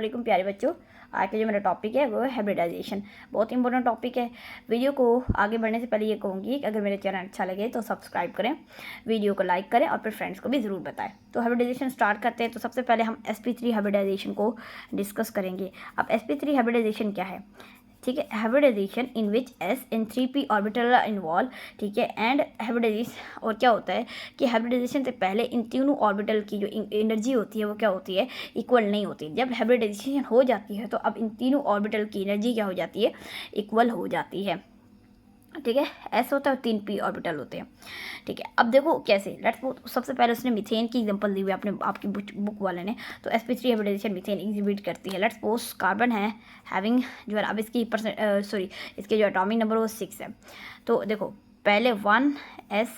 वालेकुम प्यारे बच्चों। आज का जो मेरा टॉपिक है वो है हाइब्रिडाइजेशन। बहुत इंपॉर्टेंट टॉपिक है। वीडियो को आगे बढ़ने से पहले ये कहूँगी कि अगर मेरे चैनल अच्छा लगे तो सब्सक्राइब करें, वीडियो को लाइक करें और फिर फ्रेंड्स को भी ज़रूर बताएं। तो हाइब्रिडाइजेशन स्टार्ट करते हैं। तो सबसे पहले हम sp3 हाइब्रिडाइजेशन को डिस्कस करेंगे। अब sp3 हाइब्रिडाइजेशन क्या है, ठीक है। Hybridisation in which s and 3p orbital involve, ठीक है। एंड हाइब्रिडाइजेशन और क्या होता है कि हाइब्रिडाइजेशन से पहले इन तीनों ऑर्बिटल की जो एनर्जी होती है वो क्या होती है, इक्वल नहीं होती। जब हाइब्रिडाइजेशन हो जाती है तो अब इन तीनों ऑर्बिटल की एनर्जी क्या हो जाती है, इक्वल हो जाती है, ठीक है। एस होता है और 3p ऑर्बिटल होते हैं, ठीक है। अब देखो कैसे, लेट्स सबसे पहले उसने मीथेन की एग्जांपल दी हुई अपने आपकी बुक वाले ने। तो sp3 हाइब्रिडाइजेशन मीथेन एग्जिबिट करती है। लेट्स सपोज कार्बन है हैविंग जो है, अब इसकी इसके जो एटॉमिक नंबर वो 6 है। तो देखो पहले 1s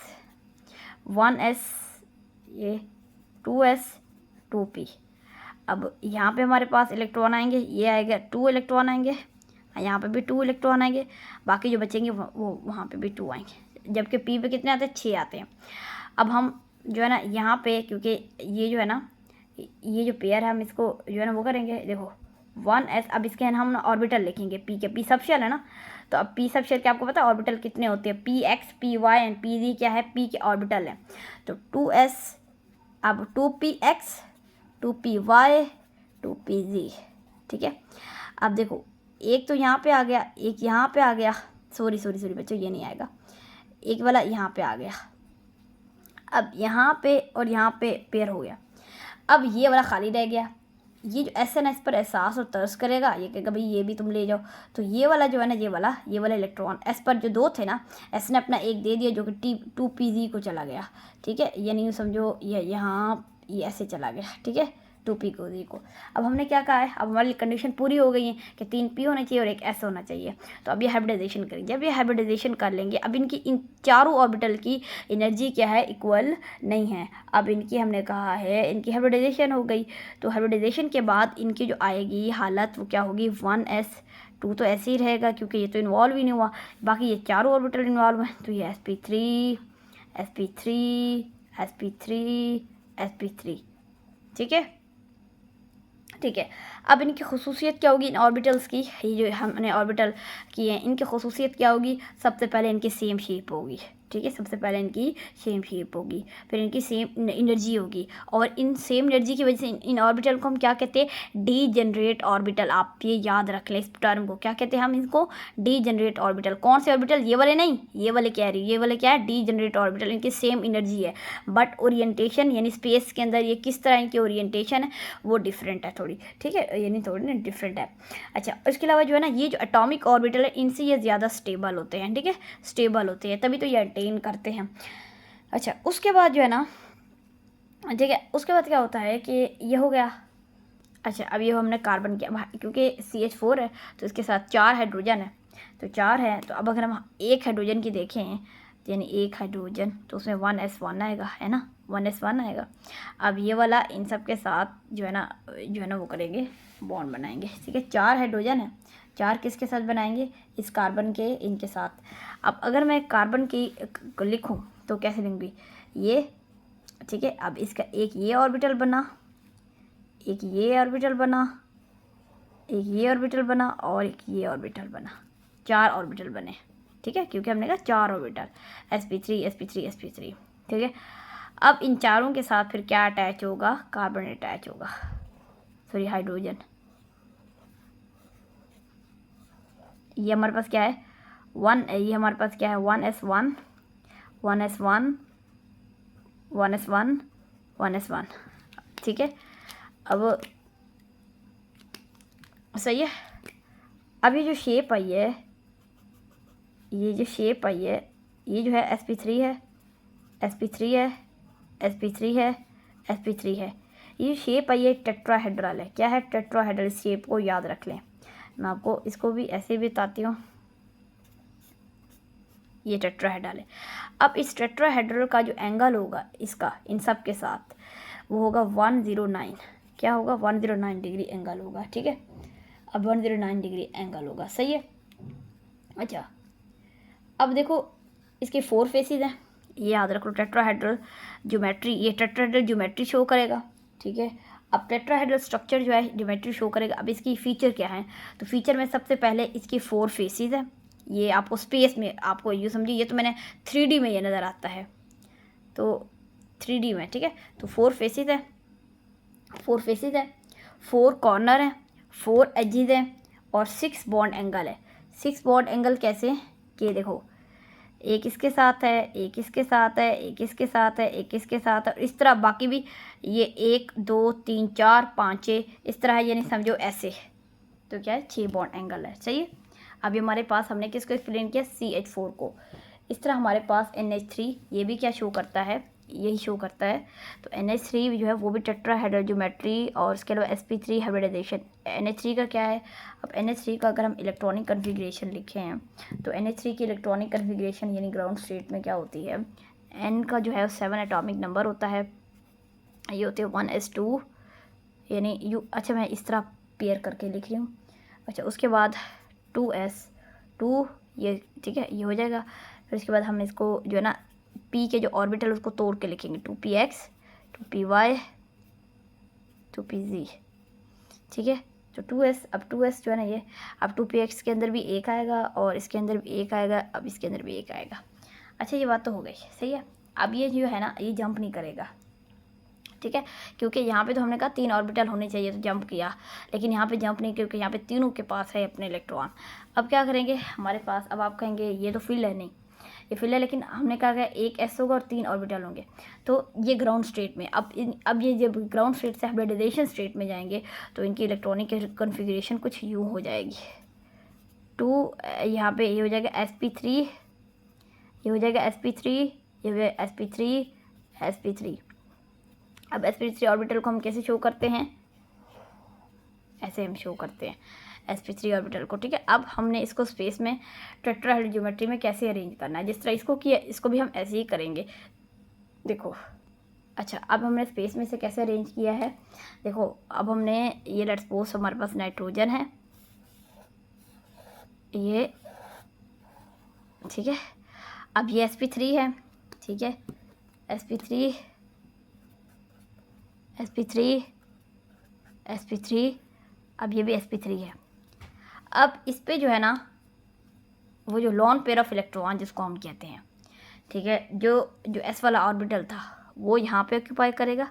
ये 2s 2p। अब यहाँ पे हमारे पास इलेक्ट्रॉन आएंगे, ये आएगा 2 इलेक्ट्रॉन आएंगे, यहाँ पे भी 2 इलेक्ट्रॉन आएंगे, बाकी जो बचेंगे वो वहाँ पे भी 2 आएंगे, जबकि पी पे कितने आते हैं, 6 आते हैं। अब हम जो है ना यहाँ पे, क्योंकि ये जो है ना ये जो पेयर है हम इसको जो है ना वो करेंगे। देखो 1s, अब इसके हम ऑर्बिटल लिखेंगे पी के, पी सब शेल है ना। तो अब पी सब शेल के आपको पता है ऑर्बिटल कितने होते हैं, P X P Y and P Z क्या है, पी के ऑर्बिटल है। तो 2s, अब 2px 2py 2pz, ठीक है। अब देखो एक तो यहाँ पे आ गया, एक यहाँ पे आ गया, सॉरी बच्चों ये नहीं आएगा, एक वाला यहाँ पे आ गया। अब यहाँ पे और यहाँ पे पेयर हो गया। अब ये वाला खाली रह गया। ये जो एस पर एहसास और तरस करेगा, ये कहेगा भाई ये भी तुम ले जाओ। तो ये वाला जो है ना, ये वाला इलेक्ट्रॉन एस पर जो 2 थे ना, एस ने अपना एक दे दिया जो कि 2pz को चला गया, ठीक है। यानी समझो ये यहाँ ये ऐसे चला गया, ठीक है, 2p को जी को। अब हमने क्या कहा है, अब हमारी कंडीशन पूरी हो गई है कि 3p होना चाहिए और एक s होना चाहिए। तो अब ये हाइब्रिडाइजेशन करेंगे। जब ये हाइब्रिडाइजेशन कर लेंगे, अब इनकी इन चारों ऑर्बिटल की एनर्जी क्या है, इक्वल नहीं है। अब इनकी हमने कहा है इनकी हाइब्रिडाइजेशन हो गई। तो हाइब्रिडाइजेशन के बाद इनकी जो आएगी हालत वो क्या होगी, 1s 2 तो ऐसे ही रहेगा क्योंकि ये तो इन्वॉल्व ही नहीं हुआ, बाकी ये चारों ऑर्बिटल इन्वॉल्व हैं। तो ये sp3 sp3 sp3 sp3, ठीक है, ठीक है। अब इनकी खुसूसियत क्या होगी इन ऑर्बिटल्स की, ये जो हमने ऑर्बिटल की है इनकी खुसूसियत क्या होगी, सबसे पहले इनकी सेम शेप होगी, ठीक है। सबसे पहले इनकी सेम शेप होगी, फिर इनकी सेम एनर्जी होगी, और इन सेम एनर्जी की वजह से इन ऑर्बिटल को हम क्या कहते हैं, डी जनरेट ऑर्बिटल। आप ये याद रख लें इस टर्म को, क्या कहते हैं हम इसको, डी जनरेट ऑर्बिटल। कौन से ऑर्बिटल, ये वाले नहीं, ये वाले कह रही, ये वाले क्या है, डी जनरेट ऑर्बिटल। इनकी सेम एनर्जी है बट ओरिएंटेशन यानी स्पेस के अंदर ये किस तरह इनकी ओरिएंटेशन है वो डिफरेंट है थोड़ी, ठीक है, यानी थोड़ी ना डिफरेंट है। अच्छा, इसके अलावा जो है ना ये जो एटॉमिक ऑर्बिटल है इनसे ये ज़्यादा स्टेबल होते हैं, ठीक है, स्टेबल होते हैं, तभी तो ये अटेन करते हैं। अच्छा, उसके बाद जो है ना, ठीक है, उसके बाद क्या होता है कि ये हो गया। अच्छा, अब ये हमने कार्बन किया, क्योंकि CH4 है तो इसके साथ 4 हाइड्रोजन है, तो 4 है। तो अब अगर हम एक हाइड्रोजन की देखें, यानी एक हाइड्रोजन, तो उसमें 1s1 आएगा, है ना, 1s1 आएगा। अब ये वाला इन सब के साथ जो है ना वो करेंगे, बॉन्ड बनाएंगे, ठीक है। 4 हाइड्रोजन है, 4 किसके साथ बनाएंगे, इस कार्बन के इनके साथ। अब अगर मैं कार्बन की लिखूँ तो कैसे लिखूँगी, ये, ठीक है। अब इसका एक ये ऑर्बिटल बना, एक ये ऑर्बिटल बना, एक ये ऑर्बिटल बना और एक ये ऑर्बिटल बना, 4 ऑर्बिटल बने, ठीक है, क्योंकि हमने कहा 4 ऑर्बिटल, sp3 sp3 sp3, ठीक है। अब इन चारों के साथ फिर क्या अटैच होगा, कार्बन अटैच होगा, सॉरी हाइड्रोजन। ये हमारे पास क्या है, ये हमारे पास क्या है, 1s1 1s1 1s1 1s1, ठीक है। अब सही है। अब ये जो शेप आई है, ये जो शेप आई है, ये जो है sp3 है sp3 है sp3 है sp3 है। ये शेप आई है टेट्राहेड्रल है, क्या है, टेट्राहेड्रल। शेप को याद रख लें, मैं आपको इसको भी ऐसे भी बताती हूँ, ये टेट्राहेड्रल है। अब इस टेट्राहेड्रल का जो एंगल होगा इसका इन सब के साथ वो होगा 109, क्या होगा, 109 डिग्री एंगल होगा, ठीक है। अब 109 डिग्री एंगल होगा, सही है। अच्छा, अब देखो इसके 4 फेसेस हैं, ये याद रख लो, टेट्राहेड्रल ज्योमेट्री, ये टेट्राहेड्रल ज्योमेट्री शो करेगा, ठीक है। अब टेट्राहेड्रल स्ट्रक्चर जो है ज्योमेट्री शो करेगा। अब इसकी फीचर क्या है, तो फीचर में सबसे पहले इसकी 4 फेसेस है। ये आपको स्पेस में, आपको यूँ समझिए, ये तो मैंने 3D में ये नज़र आता है, तो 3D में, ठीक है। तो 4 फेसेस है, 4 फेसेस है, 4 कॉर्नर हैं, 4 एजेस हैं और 6 बॉन्ड एंगल है। 6 बॉन्ड एंगल कैसे कि देखो, एक इसके साथ है, एक इसके साथ है, एक इसके साथ है, एक इसके साथ है, और इस तरह बाकी भी ये 1 2 3 4 5 6 इस तरह है, यानी समझो ऐसे। तो क्या है, 6 बॉन्ड एंगल है, सही है। अभी हमारे पास, हमने किसको एक्सप्लेन किया, CH4 को। इस तरह हमारे पास NH3, ये भी क्या शो करता है, यही शो करता है। तो NH3 जो है वो भी टेट्राहेड्रल ज्योमेट्री, और इसके अलावा sp3 हाइब्रिडाइजेशन। NH3 का क्या है, अब NH3 का अगर हम इलेक्ट्रॉनिक कन्फिग्रेशन लिखे हैं, तो NH3 की इलेक्ट्रॉनिक कन्फिग्रेशन यानी ग्राउंड स्टेट में क्या होती है, N का जो है 7 एटॉमिक नंबर होता है, ये होते हैं 1s2, यानी यू, अच्छा मैं इस तरह पेयर करके लिख रही हूँ। अच्छा, उसके बाद 2s2, ये ठीक है, ये हो जाएगा। फिर उसके बाद हम इसको जो है ना p के जो ऑर्बिटल उसको तोड़ के लिखेंगे, 2px 2py 2pz, ठीक है। तो 2s, अब 2s जो है ना ये, अब 2px के अंदर भी एक आएगा और इसके अंदर भी एक आएगा, अब इसके अंदर भी एक आएगा। अच्छा, ये बात तो हो गई, सही है। अब ये जो है ना, ये जंप नहीं करेगा, ठीक है, क्योंकि यहाँ पे तो हमने कहा 3 ऑर्बिटल होने चाहिए, तो जंप किया, लेकिन यहाँ पे जंप नहीं, क्योंकि यहाँ पे तीनों के पास है अपने इलेक्ट्रॉन। अब क्या करेंगे हमारे पास, अब आप कहेंगे ये तो फील्ड है, नहीं ये फील्ड है, लेकिन हमने कहा गया एक s होगा और 3 ऑर्बिटल होंगे, तो ये ग्राउंड स्टेट में। अब ये जब ग्राउंड स्टेट से हाइब्रिडाइजेशन स्टेट में जाएंगे, तो इनकी इलेक्ट्रॉनिक कन्फिग्रेशन कुछ यूँ हो जाएगी। 2 यहाँ पे ये हो जाएगा sp3, ये हो जाएगा sp3, ये हो जाएगा sp3 sp3। अब sp3 ऑर्बिटल को हम कैसे शो करते हैं, ऐसे हम शो करते हैं sp3 ऑर्बिटल को, ठीक है। अब हमने इसको स्पेस में टेट्राहेड्रल ज्योमेट्री में कैसे अरेंज करना है, जिस तरह इसको किया, इसको भी हम ऐसे ही करेंगे, देखो। अच्छा, अब हमने स्पेस में से कैसे अरेंज किया है, देखो। अब हमने ये, लेट्स सपोज हमारे पास नाइट्रोजन है, ये ठीक है। अब ये sp3 है, ठीक है, sp3 sp3 sp3, अब ये भी sp3 है। अब इस पे जो है ना, वो जो लॉन पेयर ऑफ इलेक्ट्रॉन जिसको हम कहते हैं, ठीक है, जो s वाला ऑर्बिटल था वो यहाँ पे ऑक्यूपाई करेगा,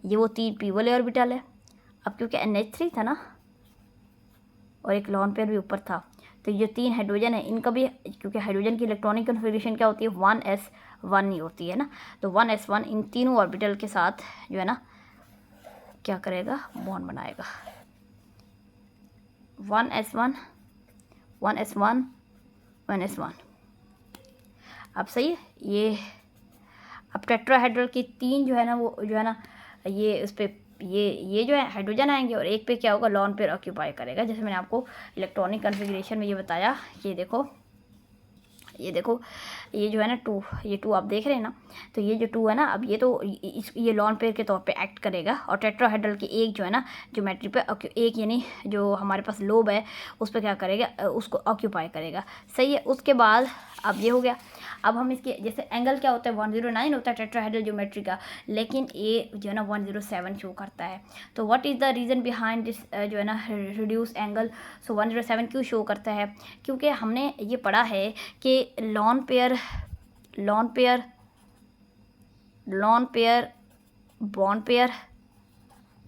ये वो 3 p वाले ऑर्बिटल है। अब क्योंकि NH3 था ना, और एक लॉन पेयर भी ऊपर था, तो ये 3 हाइड्रोजन है, इनका भी, क्योंकि हाइड्रोजन की इलेक्ट्रॉनिक कन्फिग्रेशन क्या होती है, 1s1 ही होती है ना, तो 1s1 इन तीनों ऑर्बिटल के साथ जो है ना क्या करेगा, बॉन्ड बनाएगा, 1s1 1s1 1s1। अब सही है ये। अब टेट्राहेड्रल की 3 जो है ना, वो जो है ना, ये उस पर ये जो है हाइड्रोजन आएंगे, और एक पे क्या होगा, लॉन पेयर ऑक्यूपाई करेगा। जैसे मैंने आपको इलेक्ट्रॉनिक कन्फिग्रेशन में ये बताया, ये देखो, ये देखो, ये जो है ना 2, ये 2 आप देख रहे हैं ना, तो ये जो 2 है ना, अब ये तो ये लॉन पेयर के तौर पे एक्ट करेगा, और टेट्राहेड्रल की एक जो है ना ज्योमेट्री पे एक, यानी जो हमारे पास लोब है उस पर क्या करेगा, उसको ऑक्यूपाई करेगा, सही है। उसके बाद अब ये हो गया। अब हम इसके, जैसे एंगल क्या होता है, 109 होता है टेट्राहेड्रल ज्योमेट्री का, लेकिन ये जो है ना 107 शो करता है। तो what is the reason behind this जो है ना रिड्यूस एंगल, सो 107 क्यों शो करता है, क्योंकि हमने ये पढ़ा है कि लॉन पेयर बॉन्ड पेयर,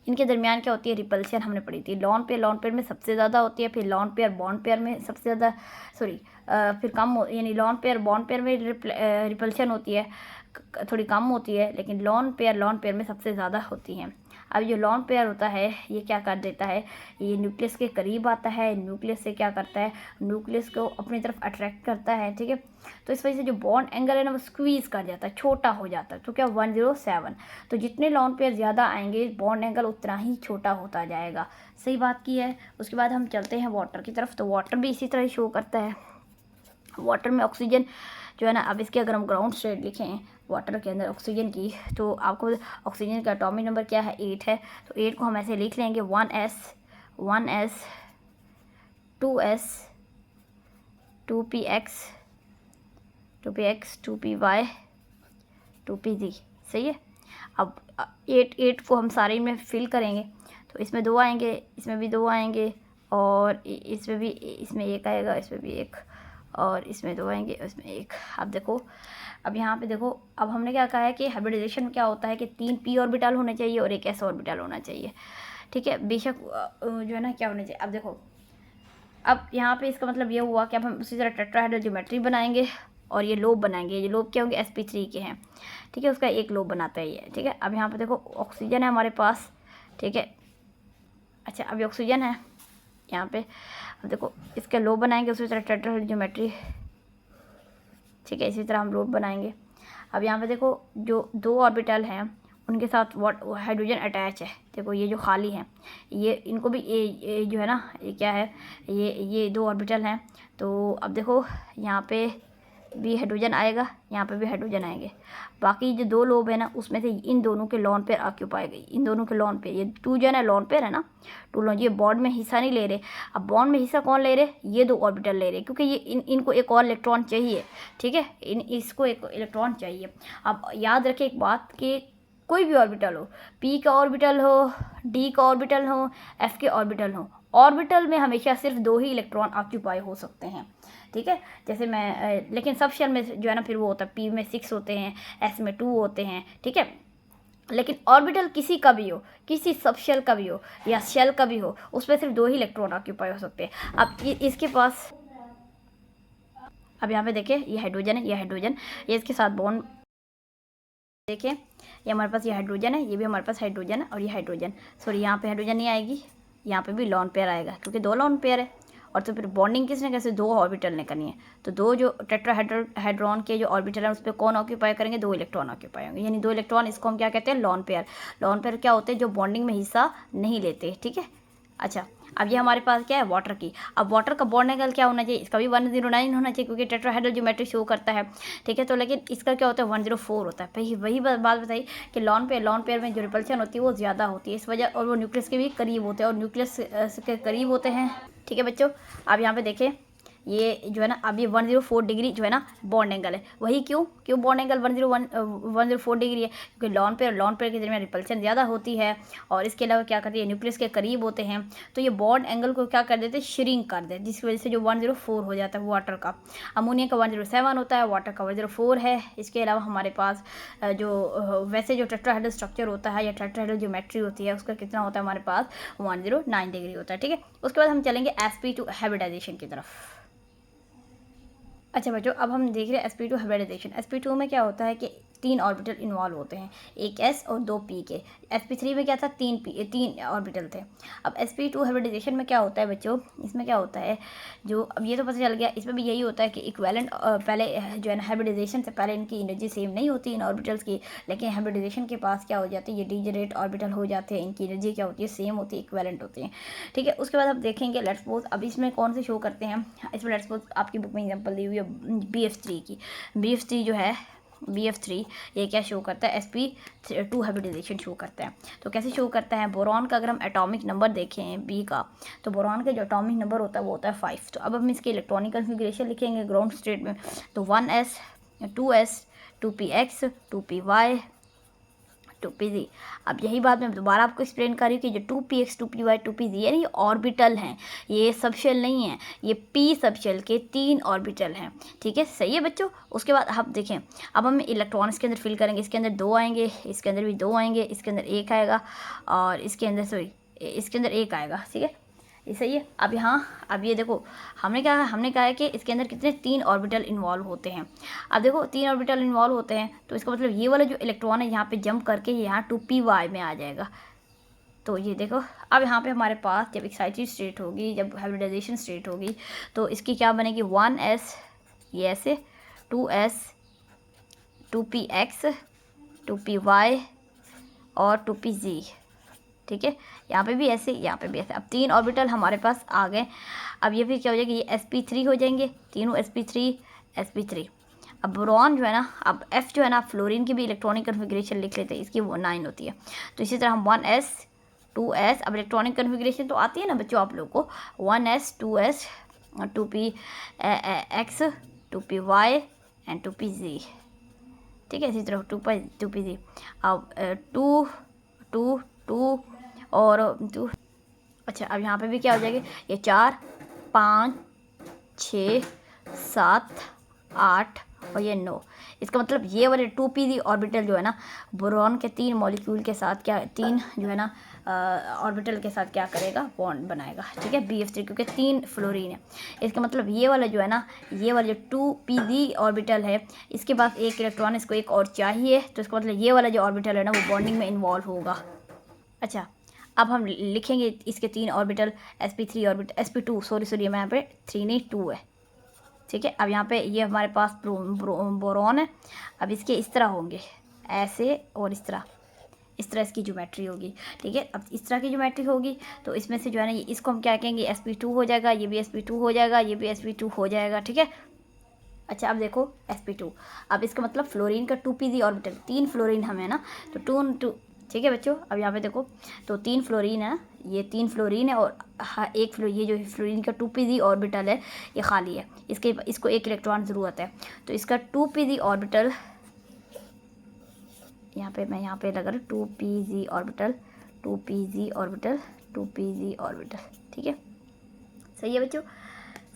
इनके दरमियान क्या होती है, रिपल्शन हमने पढ़ी थी। लॉन पेयर में सबसे ज़्यादा होती है, फिर लॉन पेयर बॉन्ड पेयर में सबसे ज़्यादा, फिर कम, यानी लॉन पेयर बॉन्ड पेयर में रिपल्शन होती है, थोड़ी कम होती है, लेकिन लॉन पेयर में सबसे ज़्यादा होती हैं। अब जो लॉन पेयर होता है ये क्या कर देता है, ये न्यूक्लियस के करीब आता है, न्यूक्लियस से क्या करता है, न्यूक्लियस को अपनी तरफ अट्रैक्ट करता है, ठीक है। तो इस वजह से जो बॉन्ड एंगल है ना वो स्क्वीज़ कर जाता है, छोटा हो जाता है, तो क्या 107। तो जितने लॉन पेयर ज़्यादा आएंगे बॉन्ड एंगल उतना ही छोटा होता जाएगा, सही बात की है। उसके बाद हम चलते हैं वाटर की तरफ, तो वाटर भी इसी तरह शो करता है। वाटर में ऑक्सीजन जो है ना, अब इसके अगर हम ग्राउंड स्टेट लिखें वाटर के अंदर ऑक्सीजन की, तो आपको ऑक्सीजन का एटॉमिक नंबर क्या है, 8 है, तो 8 को हम ऐसे लिख लेंगे 1s 2s 2px 2py 2pz, सही है। अब 8 को हम सारे में फिल करेंगे, तो इसमें 2 आएंगे, इसमें भी 2 आएंगे, और इसमें भी, इसमें 1 आएगा, इसमें भी 1, और इसमें 2 आएंगे, इसमें 1। अब देखो, अब यहाँ पे देखो, अब हमने क्या कहा है कि हाइब्रिडाइजेशन में क्या होता है कि 3 p ऑर्बिटल होने चाहिए और 1 s ऑर्बिटल होना चाहिए, ठीक है। बेशक जो है ना क्या होना चाहिए। अब देखो, अब यहाँ पे इसका मतलब ये हुआ कि अब हम उसी तरह टेट्राहेड्रल ज्योमेट्री बनाएंगे और ये लोब बनाएंगे। ये लोब क्या होंगे, sp3 के हैं, ठीक है। उसका एक लोब बनाता है ये, ठीक है। अब यहाँ पे देखो ऑक्सीजन है हमारे पास, ठीक है। अच्छा, अभी ऑक्सीजन है यहाँ पे। अब देखो इसका लोब बनाएंगे उसी तरह टेट्राहेड्रल ज्योमेट्री, ठीक है। इसी तरह हम लोब बनाएंगे। अब यहाँ पे देखो जो 2 ऑर्बिटल हैं उनके साथ हाइड्रोजन अटैच है। देखो ये जो खाली हैं, ये इनको भी ये जो है ना, ये क्या है, ये 2 ऑर्बिटल हैं। तो अब देखो यहाँ पे भी हाइड्रोजन आएगा, यहाँ पे भी हाइड्रोजन आएंगे। बाकी जो 2 लोब है ना, उसमें से इन दोनों के लॉन पेयर ऑक्यूपाई गई, इन दोनों के लॉन पेयर, ये 2 जो है ना लॉन पेयर है ना, 2 लॉन, ये बॉन्ड में हिस्सा नहीं ले रहे। अब बॉन्ड में हिस्सा कौन ले रहे, ये 2 ऑर्बिटल ले रहे, क्योंकि ये इनको एक और इलेक्ट्रॉन चाहिए, ठीक है। इसको एक इलेक्ट्रॉन चाहिए। अब याद रखें एक बात कि कोई भी ऑर्बिटल हो, p का ऑर्बिटल हो, d का ऑर्बिटल हो, f के ऑर्बिटल हो, ऑर्बिटल में हमेशा सिर्फ 2 ही इलेक्ट्रॉन ऑक्यूपाई हो सकते हैं, ठीक है। जैसे मैं लेकिन सब शेल में जो है ना फिर वो होता है, p में 6 होते हैं, s में 2 होते हैं, ठीक है। लेकिन ऑर्बिटल किसी का भी हो, किसी सब शेल का भी हो या शेल का भी हो, उसमें सिर्फ 2 ही इलेक्ट्रॉन ऑक्यूपाई हो सकते हैं। अब इसके पास, अब यहाँ पे देखिए ये हाइड्रोजन है, ये हाइड्रोजन, ये इसके साथ बॉन्ड, देखिए ये हमारे पास ये हाइड्रोजन है, ये भी हमारे पास हाइड्रोजन है, और ये हाइड्रोजन, सॉरी यहाँ पे हाइड्रोजन नहीं आएगी, यहाँ पे भी लॉन पेयर आएगा, क्योंकि 2 लॉन पेयर है। और तो फिर बॉन्डिंग किसने कैसे 2 ऑर्बिटल ने करनी है, तो 2 जो टेट्राहेड्रॉन के जो ऑर्बिटल है उस पर कौन ऑक्यूपाई करेंगे, 2 इलेक्ट्रॉन ऑक्यूपाई होंगे, यानी 2 इलेक्ट्रॉन। इसको हम क्या कहते हैं, लॉन पेयर। लॉन पेयर क्या होते हैं, जो बॉन्डिंग में हिस्सा नहीं लेते, ठीक है। अच्छा, अब ये हमारे पास क्या है, वाटर की। अब वाटर का बॉन्ड एंगल क्या होना चाहिए, इसका भी 109 होना चाहिए, क्योंकि टेट्राहेड्रल ज्योमेट्री शो करता है, ठीक है। तो लेकिन इसका क्या होता है, 104 होता है। वही बात बताई कि लॉन पेयर में जो रिपल्शन होती है वो ज़्यादा होती है इस वजह, और वो न्यूक्लियस के भी करीब होते हैं, और न्यूक्लियस के करीब होते हैं, ठीक है बच्चों। अब यहाँ पे देखें ये जो है ना, अब ये 104 डिग्री जो है ना बॉन्ड एंगल है। वही क्यों बॉन्ड एंगल 104 डिग्री है, क्योंकि लॉन पेयर के दरमियान रिपल्शन ज़्यादा होती है, और इसके अलावा क्या करती है, न्यूक्लियस के करीब होते हैं, तो ये बॉन्ड एंगल को क्या कर देते हैं, श्रिंक कर देते, जिसकी वजह से जो 104 हो जाता है वाटर का। अमोनिया का 107 होता है, वाटर का 104 है। इसके अलावा हमारे पास जो वैसे जो टेट्राहेड्रल स्ट्रक्चर होता है या टेट्राहेड्रल ज्योमेट्री होती है उसका कितना होता है हमारे पास, 109 डिग्री होता है, ठीक है। उसके बाद हम चलेंगे sp2 हाइब्रिडाइजेशन की तरफ। अच्छा बच्चों, अब हम देख रहे हैं sp2 हाइब्रिडाइजेशन। sp2 में क्या होता है कि 3 ऑर्बिटल इन्वॉल्व होते हैं, एक s और 2 p के। sp3 में क्या था, 3 ऑर्बिटल थे। अब sp2 हाइब्रिडाइजेशन में क्या होता है बच्चों, इसमें क्या होता है, जो अब ये तो पता चल गया, इसमें भी यही होता है कि इक्विवेलेंट पहले जो है ना हाइब्रिडाइजेशन से पहले इनकी एनर्जी सेम नहीं होती इन ऑर्बिटल्स की, लेकिन हाइब्रिडाइजेशन के पास क्या हो जाती है, ये डीजनरेट ऑर्बिटल हो जाते हैं, इनकी एनर्जी क्या होती है, सेम होती है, इक्विवेलेंट होती है, ठीक है। उसके बाद आप देखेंगे लेट्स सपोज, अब इसमें कौन से शो करते हैं, इसमें लेट्स सपोज आपकी बुक में एग्जाम्पल दी हुई है BF3 की। BF3 जो है, BF3 ये क्या शो करता है, sp2 हाइब्रिडाइजेशन शो करता है। तो कैसे शो करता है, बोरॉन का अगर हम एटॉमिक नंबर देखें B का, तो बोरॉन का जो एटॉमिक नंबर होता है वो होता है 5। तो अब हम इसके इलेक्ट्रॉनिक कन्फिग्रेशन लिखेंगे ग्राउंड स्टेट में, तो 1s 2s 2px 2py 2pz। अब यही बात मैं दोबारा आपको एक्सप्लेन कर रही हूँ कि जो 2px 2py 2pz यानी ये ऑर्बिटल हैं, ये सबशेल नहीं है, ये p सबशेल के 3 ऑर्बिटल हैं, ठीक है, सही है बच्चों। उसके बाद आप देखें, अब हम इलेक्ट्रॉन इसके अंदर फिल करेंगे, इसके अंदर 2 आएंगे, इसके अंदर भी 2 आएंगे, इसके अंदर 1 आएगा, और इसके अंदर सॉरी इसके अंदर 1 आएगा, ठीक है, ये सही है। अब यहाँ अब ये देखो हमने कहा है कि इसके अंदर कितने 3 ऑर्बिटल इन्वॉल्व होते हैं। अब देखो 3 ऑर्बिटल इन्वॉल्व होते हैं, तो इसका मतलब ये वाला जो इलेक्ट्रॉन है यहाँ पे जंप करके यहाँ 2py में आ जाएगा। तो ये देखो अब यहाँ पे हमारे पास जब एक्साइटेड स्टेट होगी, जब हाइब्रिडाइजेशन स्टेट होगी, तो इसकी क्या बनेगी, 1s ये ऐसे, 2s 2px 2py और 2pz, ठीक है। यहाँ पे भी ऐसे, यहाँ पे भी ऐसे। अब 3 ऑर्बिटल हमारे पास आ गए। अब ये फिर क्या हो जाएगी, ये sp3 हो जाएंगे, तीनों sp3। अब बोरॉन जो है ना, अब f जो है ना, फ्लोरीन की भी इलेक्ट्रॉनिक कन्फिग्रेशन लिख लेते हैं, इसकी वो 9 होती है। तो इसी तरह हम 1s 2s, अब इलेक्ट्रॉनिक कन्फिग्रेशन तो आती है ना बच्चों आप लोग को, 1s 2s 2px 2py and 2pz, ठीक है। इसी तरह 2pz। अब 2 2 2 और 2। अच्छा, अब यहाँ पे भी क्या हो जाएगा, ये 4 5 6 7 8 और ये 9। इसका मतलब ये वाले 2p ऑर्बिटल जो है ना, बोरॉन के 3 मॉलिक्यूल के साथ क्या 3 जो है ना ऑर्बिटल के साथ क्या करेगा, बॉन्ड बनाएगा। ठीक है, BF3, क्योंकि 3 फ्लोरीन है। इसका मतलब ये वाला जो है ना, ये वाला जो 2p ऑर्बिटल है, इसके पास एक इलेक्ट्रॉन, इसको एक और चाहिए, तो इसका मतलब ये वाला जो ऑर्बिटल है ना, वो बॉन्डिंग में इन्वॉल्व होगा। अच्छा, अब हम लिखेंगे इसके 3 orbital, sp3 orbital, sp2 sorry मैं यहाँ पे 3 नहीं 2 है। ठीक है, अब यहाँ पे ये हमारे पास बोरॉन है। अब इसके इस तरह होंगे, ऐसे और इस तरह इसकी ज्योमेट्री होगी। ठीक है, अब इस तरह की ज्योमेट्री होगी, तो इसमें से जो है ना, इसको हम क्या कहेंगे, sp2 हो जाएगा, ये भी sp2 हो जाएगा, ये भी sp2 हो जाएगा। ठीक है, अच्छा अब देखो sp2, अब इसका मतलब फ्लोरीन का 2p ऑर्बिटल, 3 फ्लोरीन हमें ना, तो 2 ठीक है बच्चों, अब यहाँ पे देखो, तो 3 फ्लोरीन है ना, ये 3 फ्लोरीन है, और एक ये जो फ्लोरीन का 2p ऑर्बिटल है ये खाली है, इसको एक इलेक्ट्रॉन ज़रूरत है। तो इसका 2p ऑर्बिटल यहाँ पे मैं यहाँ पे लगा रहा हूँ 2p orbital 2p orbital 2p orbital. ठीक है, सही है बच्चों,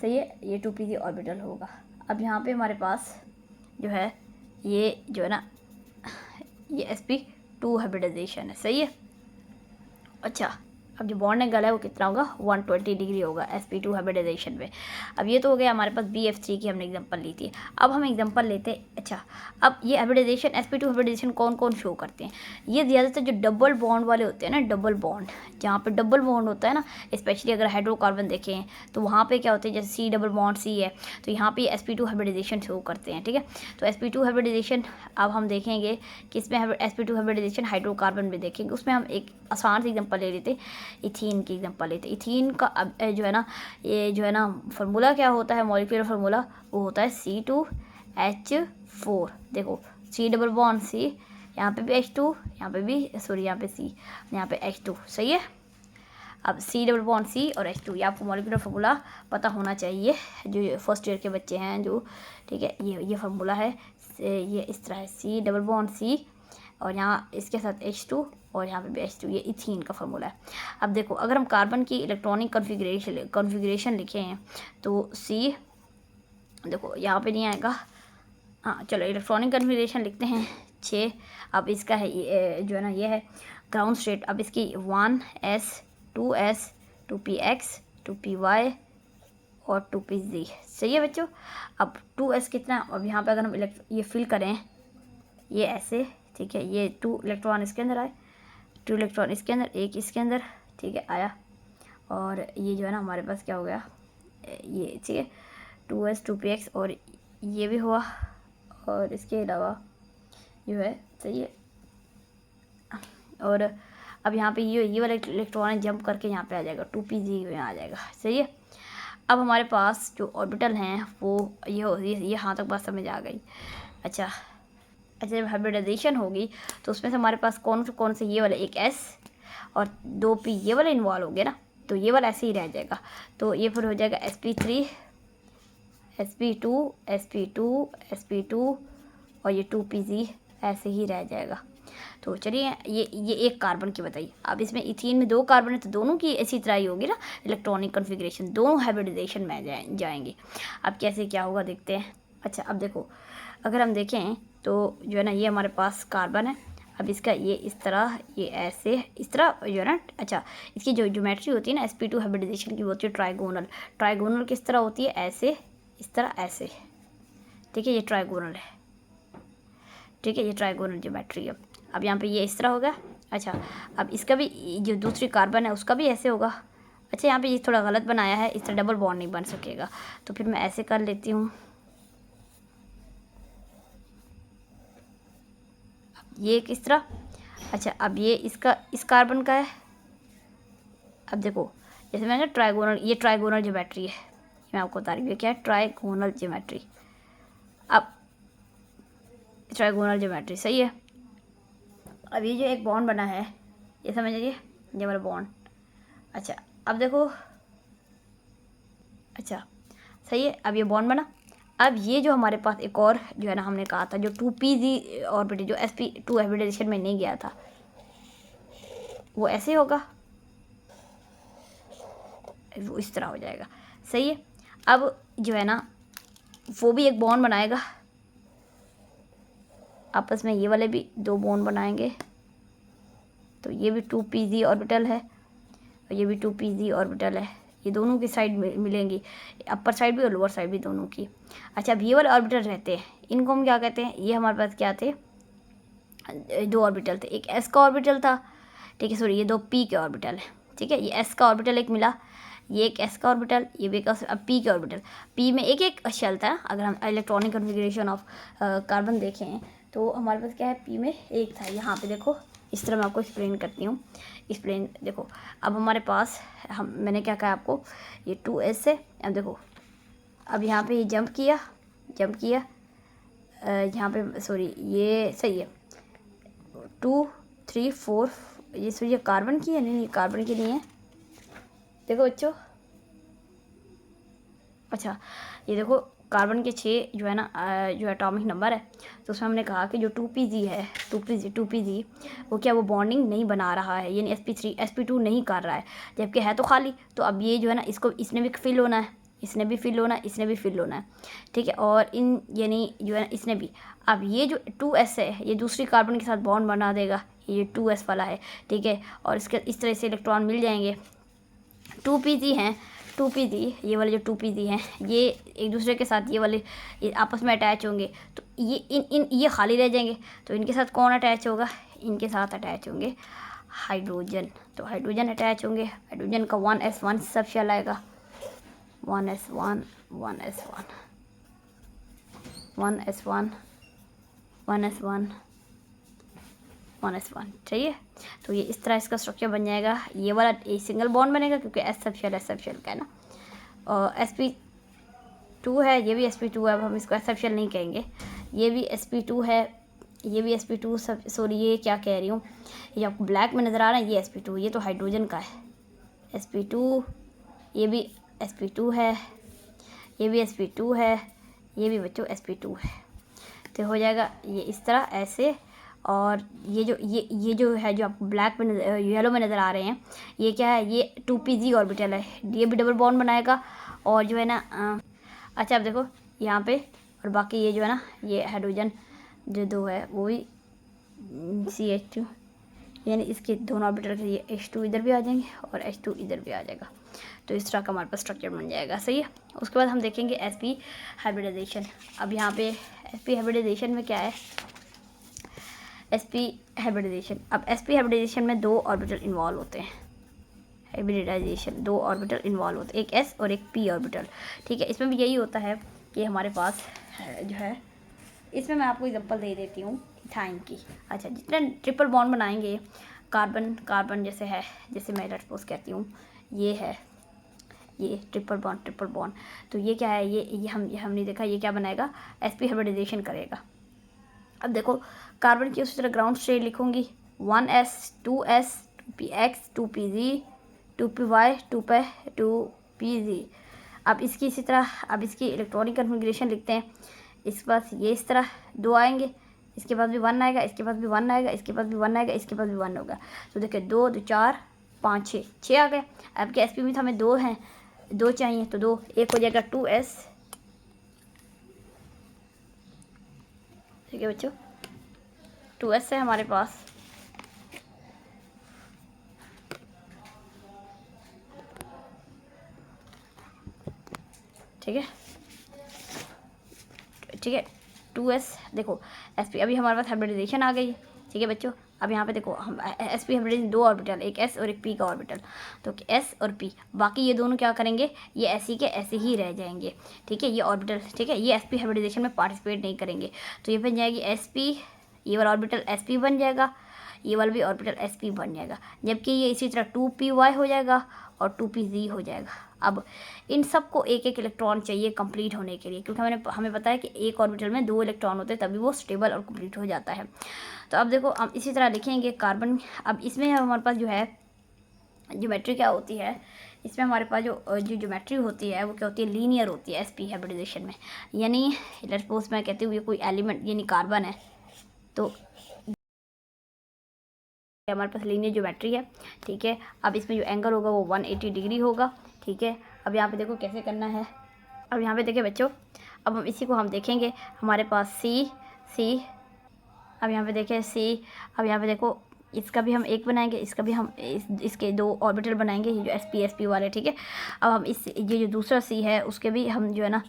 सही है, ये 2p ऑर्बिटल होगा। अब यहाँ पे हमारे पास जो है, ये जो है ना, ये sp2 हाइब्रिडाइजेशन है। सही है, अच्छा अब जो बॉन्ड एंगल है वो कितना होगा, 120 डिग्री होगा sp2 हाइब्रिडाइजेशन में। अब ये तो हो गया हमारे पास BF3 की हमने एग्जांपल ली थी। अब हम एग्जांपल लेते हैं, अच्छा अब ये हाइब्रिडाइजेशन sp2 हाइब्रिडाइजेशन कौन कौन शो करते हैं, ये ज़्यादातर जो डबल बॉन्ड वाले होते हैं ना, डबल बॉन्ड, जहाँ पे डबल बॉन्ड होता है ना, स्पेशली अगर हाइड्रोकार्बन देखें तो वहाँ पे क्या होते हैं, जैसे C डबल बॉन्ड C है, तो यहाँ पे sp2 हाइब्रिडाइजेशन शो करते हैं। ठीक है, तो sp2 हाइब्रिडाइजेशन अब हम देखेंगे कि इसमें sp2 हाइब्रिडाइजेशन हाइड्रोकार्बन में देखेंगे। उसमें हम एक आसान सी एग्जांपल ले लेते, इथीन की एग्जांपल लेते। इथीन का अब जो है ना, ये जो है ना फार्मूला क्या होता है, मॉलिक्यूलर फार्मूला, वो होता है C2H4। देखो C डबल बॉन्ड C, यहाँ पे भी H2, यहाँ पे भी सॉरी यहाँ पे C, यहाँ पे H2। सही है, अब C डबल बॉन्ड C और H2, ये आपको मॉलिक्यूलर फार्मूला पता होना चाहिए, जो फर्स्ट ईयर के बच्चे हैं जो। ठीक है, ये फार्मूला है, ये इस तरह है, C डबल बॉन्ड C और यहाँ इसके साथ H2 और यहाँ पे भी H2, ये इथीन का फार्मूला है। अब देखो, अगर हम कार्बन की इलेक्ट्रॉनिक कॉन्फ़िगरेशन लिखें तो C, देखो यहाँ पे नहीं आएगा, हाँ चलो इलेक्ट्रॉनिक कॉन्फ़िगरेशन लिखते हैं 6। अब इसका है जो है ना, ये है ग्राउंड स्टेट। अब इसकी 1s 2s 2px 2py और 2pz। सही है बच्चों, अब 2s कितना, अब यहाँ पे अगर हम ये फिल करें, ये ऐसे, ठीक है, ये 2 इलेक्ट्रॉन इसके अंदर आए, 2 इलेक्ट्रॉन इसके अंदर, एक इसके अंदर, ठीक है आया, और ये जो है ना हमारे पास क्या हो गया, ये ठीक है 2s 2px और ये भी हुआ, और इसके अलावा जो है, सही है, और अब यहाँ पे ये वाला इलेक्ट्रॉन जंप करके यहाँ पे आ जाएगा 2pz में आ जाएगा। सही है, अब हमारे पास जो ऑर्बिटल हैं वो ये हाँ तक बात समझ आ गई। अच्छा, जब हाइब्रिडाइजेशन होगी तो उसमें से हमारे पास कौन से, ये वाला एक S और 2p ये वाला इन्वॉल्व हो गया ना, तो ये वाला ऐसे ही रह जाएगा, तो ये फिर हो जाएगा sp3 sp2 sp2 और ये 2pz ऐसे ही रह जाएगा। तो चलिए ये एक कार्बन की बताइए। अब इसमें इथीन में 2 कार्बन है, तो दोनों की इसी तरह ही होगी ना इलेक्ट्रॉनिक कॉन्फ़िगरेशन, दोनों हाइब्रिडाइजेशन में जाएंगे। अब कैसे क्या होगा देखते हैं। अच्छा अब देखो, अगर हम देखें तो जो है ना, ये हमारे पास कार्बन है, अब इसका ये इस तरह, ये ऐसे इस तरह जो है ना, अच्छा इसकी जो ज्योमेट्री होती है ना sp2 हाइब्रिडाइजेशन की, वो होती है ट्राइगोनल किस तरह होती है, ऐसे इस तरह ऐसे। ठीक है, ये ट्राइगोनल है, ठीक है, ये ट्राइगोनल ज्योमेट्री है। अब यहाँ पे ये इस तरह होगा। अच्छा, अब इसका भी जो दूसरी कार्बन है उसका भी ऐसे होगा। अच्छा, यहाँ पे ये थोड़ा गलत बनाया है, इस तरह डबल बॉन्ड नहीं बन सकेगा, तो फिर मैं ऐसे कर लेती हूँ, ये किस तरह। अच्छा, अब ये इसका इस कार्बन का है। अब देखो, जैसे मैंने ट्राइगोनल, ये ट्राइगोनल ज्योमेट्री है, मैं आपको बता रही हूँ क्या है, ट्राइगोनल ज्योमेट्री। अब ट्राइगोनल ज्योमेट्री सही है। अब ये जो एक बॉन्ड बना है, ये समझ लीजिए, ये वाला बॉन्ड। अच्छा अब देखो, अच्छा सही है, अब ये बॉन्ड बना। अब ये जो हमारे पास एक और जो है ना, हमने कहा था जो 2pz ऑर्बिटल जो sp2 हाइब्रिडाइजेशन में नहीं गया था, वो ऐसे होगा। वो इस तरह हो जाएगा। सही है। अब जो है ना वो भी एक बॉन्ड बनाएगा आपस में, ये वाले भी 2 बॉन्ड बनाएंगे। तो ये भी 2pz ऑर्बिटल है और ये भी 2pz ऑर्बिटल है। ये दोनों की साइड मिलेंगी, अपर साइड भी और लोअर साइड भी दोनों की। अच्छा, अब ये वाले ऑर्बिटल रहते हैं, इनको हम क्या कहते हैं? ये हमारे पास क्या थे? 2 ऑर्बिटल थे। एक s का ऑर्बिटल था, ठीक है, सॉरी ये 2 p के ऑर्बिटल है, ठीक है। ये s का ऑर्बिटल एक मिला, ये एक s का ऑर्बिटल, ये भी एक अब p के ऑर्बिटल। p में एक एक शेल था। अगर हम इलेक्ट्रॉनिक कन्फिग्रेशन ऑफ कार्बन देखें तो हमारे पास क्या है? p में एक था। यहाँ पे देखो, इस तरह मैं आपको एक्सप्लेन करती हूँ। एक्सप्लेन देखो, अब हमारे पास मैंने क्या कहा आपको, ये 2s है। अब देखो, अब यहाँ पे ये जंप किया यहाँ पे, सॉरी ये सही है 2 3 4, ये सॉरी ये कार्बन की है, नहीं कार्बन की नहीं है। देखो बच्चों, अच्छा ये देखो कार्बन के 6 जो है ना जो एटॉमिक नंबर है, तो उसमें हमने कहा कि जो 2pz है, 2pz वो क्या, वो बॉन्डिंग नहीं बना रहा है, यानी sp3 sp2 नहीं कर रहा है, जबकि है तो खाली। तो अब ये जो है ना इसको, इसने भी फिल होना है, इसने भी फिल होना है, इसने भी फिल होना है, ठीक है। और इन यानी जो है ना इसने भी, अब ये जो 2s है ये दूसरी कार्बन के साथ बॉन्ड बना देगा, ये 2s वाला है, ठीक है। और इसके इस तरह से इलेक्ट्रॉन मिल जाएंगे। 2pz हैं, 2pz ये वाले जो 2pz हैं ये एक दूसरे के साथ, ये वाले ये आपस में अटैच होंगे, तो ये इन ये खाली रह जाएंगे। तो इनके साथ कौन अटैच होगा? इनके साथ अटैच होंगे हाइड्रोजन। तो हाइड्रोजन अटैच होंगे, हाइड्रोजन का 1s1 सब शेल आएगा, 1s1 1s1 1s1 1s1 1s1, सही है। तो ये इस तरह इसका स्ट्रक्चर बन जाएगा। ये वाला ए सिंगल बॉन्ड बनेगा क्योंकि एस सब शेल का है ना। और sp2 है, ये भी sp2 है। अब हम इसको एस सब शेल नहीं कहेंगे, ये भी sp2 है, ये भी sp2 सब, सॉरी ये क्या कह रही हूँ, ये आपको ब्लैक में नज़र आ रहा है, ये sp2, ये तो हाइड्रोजन का है sp2, ये भी sp2 है, ये भी sp2 है, ये भी बच्चों sp2 है। तो हो जाएगा ये इस तरह ऐसे। और ये जो है, जो आपको ब्लैक में येलो में नज़र आ रहे हैं, ये क्या है? ये 2pz ऑर्बिटल है, ये भी डबल बॉन्ड बनाएगा। और जो है ना अच्छा अब देखो यहाँ पे, और बाकी ये जो है ना ये हाइड्रोजन जो 2 है वो भी CH2, यानी इसके दोनों ऑर्बिटल के लिए H2 इधर भी आ जाएंगे और H2 इधर भी आ जाएगा। तो इस तरह का हमारे पास स्ट्रक्चर बन जाएगा, सही है। उसके बाद हम देखेंगे sp हाइब्रिडाइजेशन। अब यहाँ पे sp हाइब्रिडाइजेशन में क्या है? sp हाइब्रिडाइजेशन, अब sp हाइब्रिडाइजेशन में 2 ऑर्बिटल इन्वॉल्व होते हैं। हाइब्रिडाइजेशन 2 ऑर्बिटल इन्वॉल्व होते हैं, एक s और एक p ऑर्बिटल, ठीक है। इसमें भी यही होता है कि हमारे पास जो है, इसमें मैं आपको एग्जांपल दे देती हूँ इथाइन की। अच्छा, जितने ट्रिपल बॉन्ड बनाएंगे कार्बन जैसे है, जैसे मैं सपोज कहती हूँ ये है, ये ट्रिपल बॉन्ड, तो ये क्या है? ये हमने देखा ये क्या बनाएगा? sp हाइब्रिडाइजेशन करेगा। अब देखो कार्बन की उसी तरह ग्राउंड स्टेट लिखूंगी, 1s 2s 2px 2pz 2py 2pz। अब इसकी इसी तरह, अब इसकी इलेक्ट्रॉनिक कन्फिग्रेशन लिखते हैं। इसके पास ये इस तरह 2 आएंगे, इसके पास भी 1 आएगा, इसके पास भी 1 आएगा, इसके पास भी 1 आएगा, इसके पास भी 1 होगा। तो देखिए 2 2 4 5 6 आ गए। अब के sp में हमें 2 हैं, 2 चाहिए, तो 2 एक हो जाएगा 2s, ठीक है बच्चों, 2s है हमारे पास। ठीक है, ठीक है 2s। देखो sp, अभी हमारे पास हाइब्रिडाइजेशन आ गई है, ठीक है बच्चों। अब यहाँ पे देखो हम sp हाइब्रिडाइजेशन 2 ऑर्बिटल, एक s और एक p का ऑर्बिटल, तो s और p, बाकी ये दोनों क्या करेंगे? ये ऐसे के ऐसे ही रह जाएंगे, ठीक है। ये ऑर्बिटल, ठीक है, ये sp हाइब्रिडाइजेशन में पार्टिसिपेट नहीं करेंगे, तो ये बन जाएगी sp, ये वाला ऑर्बिटल sp बन जाएगा, ये वाला भी ऑर्बिटल sp बन जाएगा, जबकि ये इसी तरह 2py हो जाएगा और 2pz हो जाएगा। अब इन सब को एक एक इलेक्ट्रॉन चाहिए कंप्लीट होने के लिए, क्योंकि हमें पता है कि एक ऑर्बिटल में 2 इलेक्ट्रॉन होते हैं, तभी वो स्टेबल और कंप्लीट हो जाता है। तो अब देखो हम इसी तरह लिखेंगे कार्बन। अब इसमें हमारे पास जो है ज्योमेट्री क्या होती है? इसमें हमारे पास जो ज्योमेट्री होती है वो क्या होती है? लीनियर होती है sp हाइब्रिडाइजेशन में। यानी लेट्स सपोज मैं कहती हूँ ये कोई एलिमेंट यानी कार्बन है, तो हमारे पास लीनियर ज्योमेट्री है, ठीक है। अब इसमें जो एंगल होगा वो 180 डिग्री होगा, ठीक है। अब यहाँ पे देखो कैसे करना है। अब यहाँ पे देखिए बच्चों, अब हम इसी को हम देखेंगे, हमारे पास सी, अब यहाँ पे देखें सी। अब यहाँ पे देखो इसका भी हम एक बनाएंगे, इसका भी हम इसके 2 ऑर्बिटल बनाएंगे, ये जो sp वाले, ठीक है। अब हम इस ये जो दूसरा सी है उसके भी हम जो है ना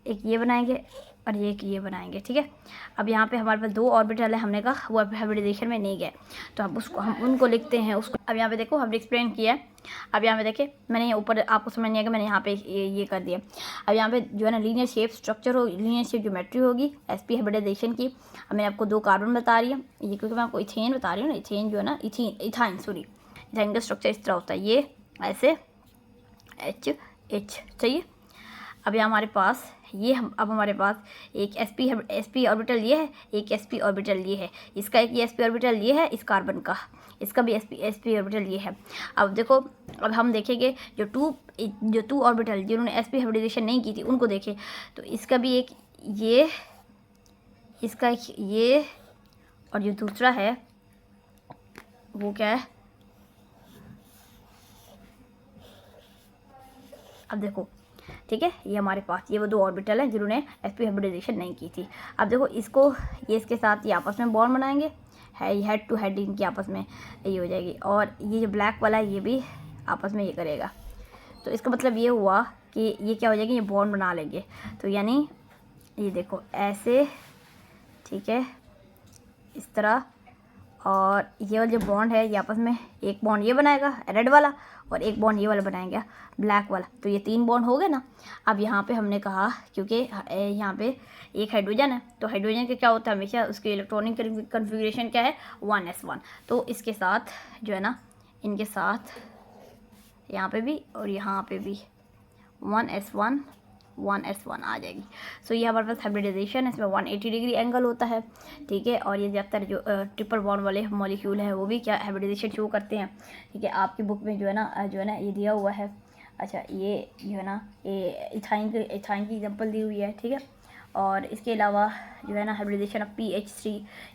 एक ये बनाएंगे और ये बनाएंगे, ठीक है। अब यहाँ पे हमारे पास 2 ऑर्बिटल है, हमने कहा वो हाइब्रिडाइजेशन में नहीं गए, तो अब उसको हम उनको लिखते हैं उसको। अब यहाँ पे देखो हमने एक्सप्लेन किया है। अब यहाँ पे देखें मैंने ऊपर आपको समझ नहीं आएगा, मैंने यहाँ पे ये कर दिया। अब यहाँ पे जो है ना लीनियर शेप स्ट्रक्चर हो, लीनियर शेप ज्योमेट्री होगी sp हाइब्रिडाइजेशन की। अब मैं आपको 2 कार्बन बता रही हूँ, ये क्योंकि मैं आपको इथेन बता रही हूँ ना, इथेन जो है ना इथाइन का स्ट्रक्चर इस तरह होता है, ये ऐसे H चाहिए। अब यहाँ हमारे पास अब हमारे पास एक sp ऑर्बिटल ये है, एक sp ऑर्बिटल ये है, इसका एक ये sp ऑर्बिटल ये है, इस कार्बन का, इसका भी sp ऑर्बिटल ये है। अब देखो, अब हम देखेंगे जो टू ऑर्बिटल जिन्होंने sp हाइब्रिडाइजेशन नहीं की थी उनको देखें, तो इसका भी एक ये, इसका एक ये, और जो दूसरा है वो क्या है। अब देखो ठीक है, ये हमारे पास ये वो 2 ऑर्बिटल हैं जिन्होंने sp हाइब्रिडाइजेशन नहीं की थी। अब देखो इसको ये इसके साथ ये आपस में बॉन्ड बनाएंगे, हेड टू हेड इनकी आपस में ये हो जाएगी, और ये जो ब्लैक वाला है ये भी आपस में ये करेगा। तो इसका मतलब ये हुआ कि ये क्या हो जाएगी, ये बॉन्ड बना लेंगे। तो यानी ये देखो ऐसे, ठीक है, इस तरह, और ये वाला जो बॉन्ड है ये आपस में एक बॉन्ड ये बनाएगा रेड वाला, और एक बॉन्ड ये वाला बनाएगा ब्लैक वाला, तो ये 3 बॉन्ड हो गए ना। अब यहाँ पे हमने कहा क्योंकि यहाँ पे एक हाइड्रोजन है, तो हाइड्रोजन का क्या होता है हमेशा उसकी इलेक्ट्रॉनिक कन्फिग्रेशन क्या है 1s1, तो इसके साथ जो है ना, इनके साथ यहाँ पे भी और यहाँ पे भी 1s1 आ जाएगी। सो ये हमारे पास हाइब्रिडाइजेशन है, इसमें 180 डिग्री एंगल होता है, ठीक है। और ये ज़्यादातर जो ट्रिपल बॉन्ड वाले मॉलिक्यूल हैं वो भी क्या हाइब्रिडाइजेशन शो करते हैं, ठीक है। आपकी बुक में जो है ना ये दिया हुआ है। अच्छा, ये जो है ना ये इथाइन की एग्जांपल दी हुई है, ठीक है। और इसके अलावा जो है ना हाइब्रिडाइजेशन ऑफ PH3,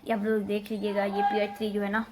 ये आप लोग देख लीजिएगा, ये PH3 जो है ना